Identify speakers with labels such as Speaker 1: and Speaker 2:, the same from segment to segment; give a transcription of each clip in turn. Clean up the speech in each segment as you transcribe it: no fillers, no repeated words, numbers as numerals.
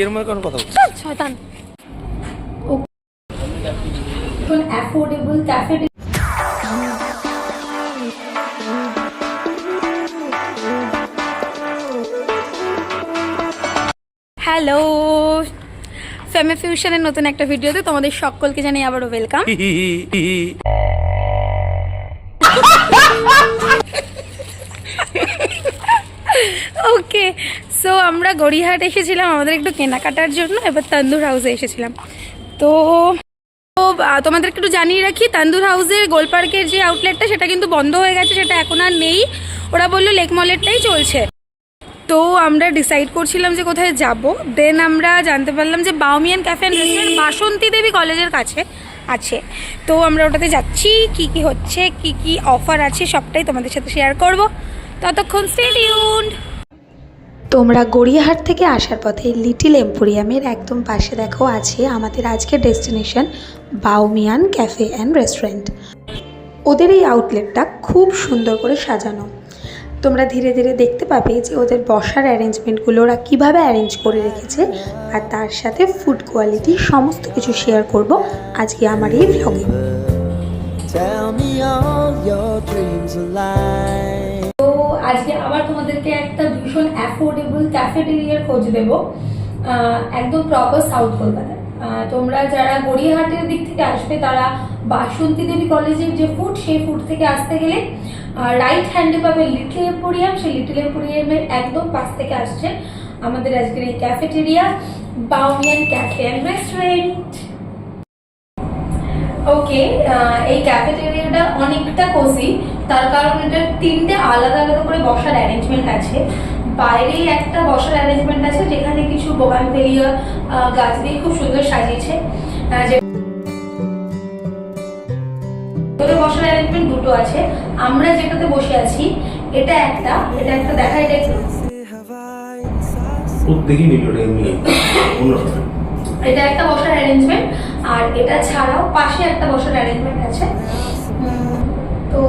Speaker 1: এর মধ্যে কোন কথা বলছিস?
Speaker 2: শয়তান। কোন অ্যাফোর্ডেবল ক্যাফে। হ্যালো, ফেমে ফিউশনের নতুন একটা ভিডিওতে তোমাদের সকলকে জানাই আবারও ওয়েলকাম। ওকে, সো আমরা গড়িয়াহাট এসেছিলাম আমাদের একটু কেনাকাটার জন্য, এবার তন্দুর হাউসে এসেছিলাম। তো তোমাদেরকে একটু জানিয়ে রাখি, তন্দুর হাউসের গোলপার্কের যে আউটলেটটা সেটা কিন্তু বন্ধ হয়ে গেছে, সেটা এখন আর নেই। ওরা বললো লেক মলেরটাই চলছে। তো আমরা ডিসাইড করছিলাম যে কোথায় যাব। দেন আমরা জানতে পারলাম যে বাউমিয়ান ক্যাফে অ্যান্ড রেস্টুরেন্ট বাসন্তী দেবী কলেজের কাছে আছে। তো আমরা ওটাতে যাচ্ছি, কি কি হচ্ছে, কি কি অফার আছে সবটাই তোমাদের সাথে শেয়ার করব। ততক্ষণ স্টে টিউনড।
Speaker 3: তোমরা গড়িয়াহাট থেকে আসার পথে লিটিল এম্পোরিয়ামের একদম পাশে দেখো আছে আমাদের আজকের ডেস্টিনেশন বাউমিয়ান ক্যাফে অ্যান্ড রেস্টুরেন্ট। ওদের এই আউটলেটটা খুব সুন্দর করে সাজানো। তোমরা ধীরে ধীরে দেখতে পাবে যে ওদের বসার অ্যারেঞ্জমেন্টগুলো ওরা কীভাবে অ্যারেঞ্জ করে রেখেছে, আর তার সাথে ফুড কোয়ালিটি সমস্ত কিছু শেয়ার করব আজকে আমার এই ভ্লগে।
Speaker 2: তো আজকে আবার তোমাদেরকে একটা ভীষণ অ্যাফোর্ডেবল ক্যাফেটেরিয়ার খোঁজ দেব, একদম প্রপার সাউথ কলকাতায়। তোমরা যারা গড়িয়াহাটের দিক থেকে আসবে তারা বাসন্তী দেবী কলেজের যে ফুড, সেই ফুড থেকে আসতে গেলে রাইট হ্যান্ডে পাবে লিটল এম্পোরিয়াম। সেই লিটল এম্পোরিয়ামের একদম পাশ থেকে আসছে আমাদের আজকের এই ক্যাফেটেরিয়া বাউমিয়ান ক্যাফে অ্যান্ড রেস্টুরেন্ট। ওকে, এই ক্যাফেটেরিয়াটা অনেকটা কোজি, তার কারণ এটা তিনটে আলাদা আলাদা করে বসার অ্যারেঞ্জমেন্ট আছে। বাইরে একটা বসার অ্যারেঞ্জমেন্ট আছে যেখানে কিছু বোগানভেলিয়া গাছ দিয়ে খুব সুন্দর সাজিয়েছে। বসার অ্যারেঞ্জমেন্ট দুটো আছে। আমরা যেটাতে বসে আছি এটা একটা দেখা, এটা একটু এটা একটা বসার অ্যারেঞ্জমেন্ট, আর এটা ছাড়াও পাশে একটা বসার অ্যারেঞ্জমেন্ট আছে। তো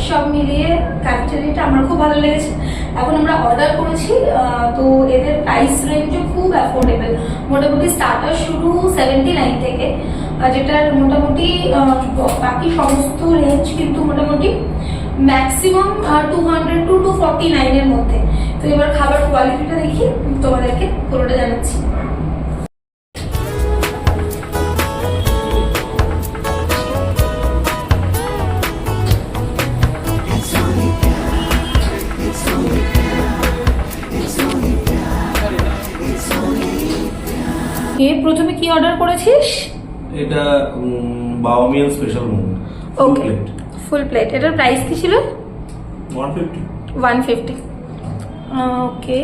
Speaker 2: সব মিলিয়ে ক্যাফেটেরিয়াটা আমার খুব ভালো লেগেছে। এখন আমরা অর্ডার করেছি, তো এদের প্রাইস রেঞ্জও খুব অ্যাফোর্ডেবল। মোটামুটি স্টার্টার শুরু 79 থেকে, যেটার মোটামুটি বাকি সমস্ত রেঞ্জ কিন্তু মোটামুটি ম্যাক্সিমাম 200 to 249 এর মধ্যে। তো এবার খাবার কোয়ালিটিটা দেখি তোমাদেরকে পুরোটা জানাচ্ছি। প্রথমে কি অর্ডার করেছিস?
Speaker 1: এটা বাউমিয়ান স্পেশাল মোমো।
Speaker 2: ওকে, ফুল প্লেট। এটার প্রাইস কি ছিল? 150। ওকে,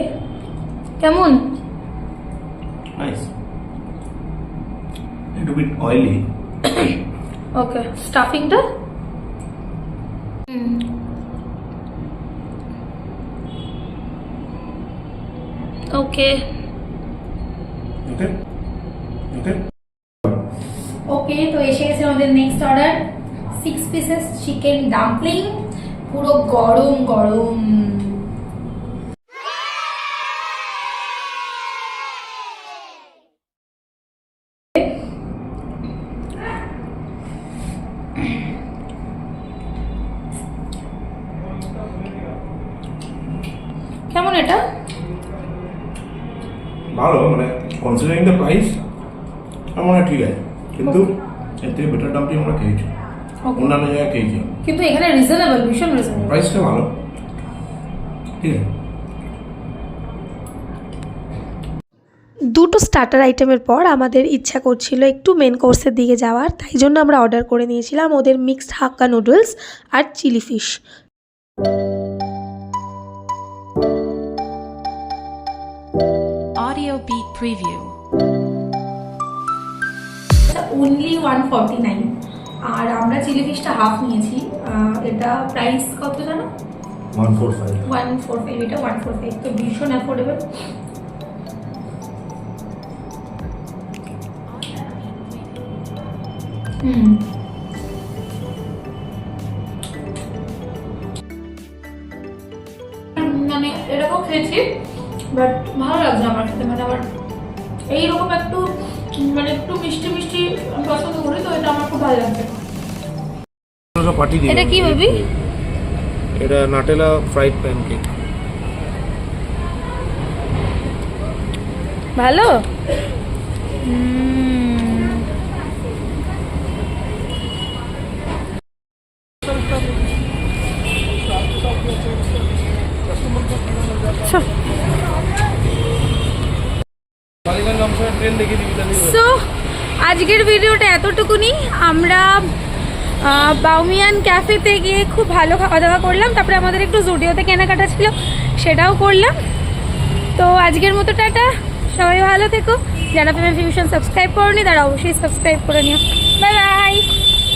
Speaker 2: কেমন?
Speaker 1: নাইস, একটু বিট অয়েলি।
Speaker 2: ওকে, স্টাফিংটা ওকে
Speaker 1: ওকে ওকে
Speaker 2: ওকে। তো এসে গেছে আমাদের next order, 6 pieces chicken dumpling, পুরো গরম গরম। কেমন এটা?
Speaker 1: ভালো, মানে কনসিডারিং দ্য প্রাইস আমার মনে হয় ঠিক আছে, কিন্তু এর থেকে বেটার ডাম্পলিং আমরা খেয়েছি অন্যান্য জায়গায় খেয়েছি,
Speaker 2: কিন্তু এখানে রিজনেবল, ভীষণ রিজনেবল,
Speaker 1: প্রাইসটা ভালো, ঠিক আছে।
Speaker 3: দুটো স্টার্টার আইটেমের পর আমাদের ইচ্ছা করছিল একটু মেন কোর্সের দিকে যাওয়ার, তাই জন্য আমরা অর্ডার করে নিয়েছিলাম ওদের মিক্সড হাক্কা নুডলস আর chilli fish.
Speaker 4: Audio beat preview.
Speaker 2: only 149, আর আমরা চিলি ফিশটা হাফ নিয়েছি। এটা প্রাইস কত জানো? 145। এটা 145, তো ভীষণ অ্যাফোর্ডেবল। মানে এরকম খেয়েছি, বাট ভালো লাগছে আমার খেতে, মানে আমার এইরকম একটু মানে একটু মিষ্টি মিষ্টি আমি পছন্দ করি, তো এটা আমার খুব ভালো লাগছে।
Speaker 1: পার্টি
Speaker 2: এটা কি বেবি?
Speaker 4: এটা নাটেলা ফ্রাইড প্যানকেক।
Speaker 2: ভালো। সো আজকের ভিডিওটা এতটুকুনি। আমরা বাউমিয়ান ক্যাফেতে গিয়ে খুব ভালো খাওয়া দাওয়া করলাম, তারপরে আমাদের একটু জুডিওতে কেনাকাটা ছিল, সেটাও করলাম। তো আজকের মতো টাটা, সবাই ভালো থেকো। যারা ফিউশন সাবস্ক্রাইব করনি তারা অবশ্যই সাবস্ক্রাইব করে নিও। Bye bye.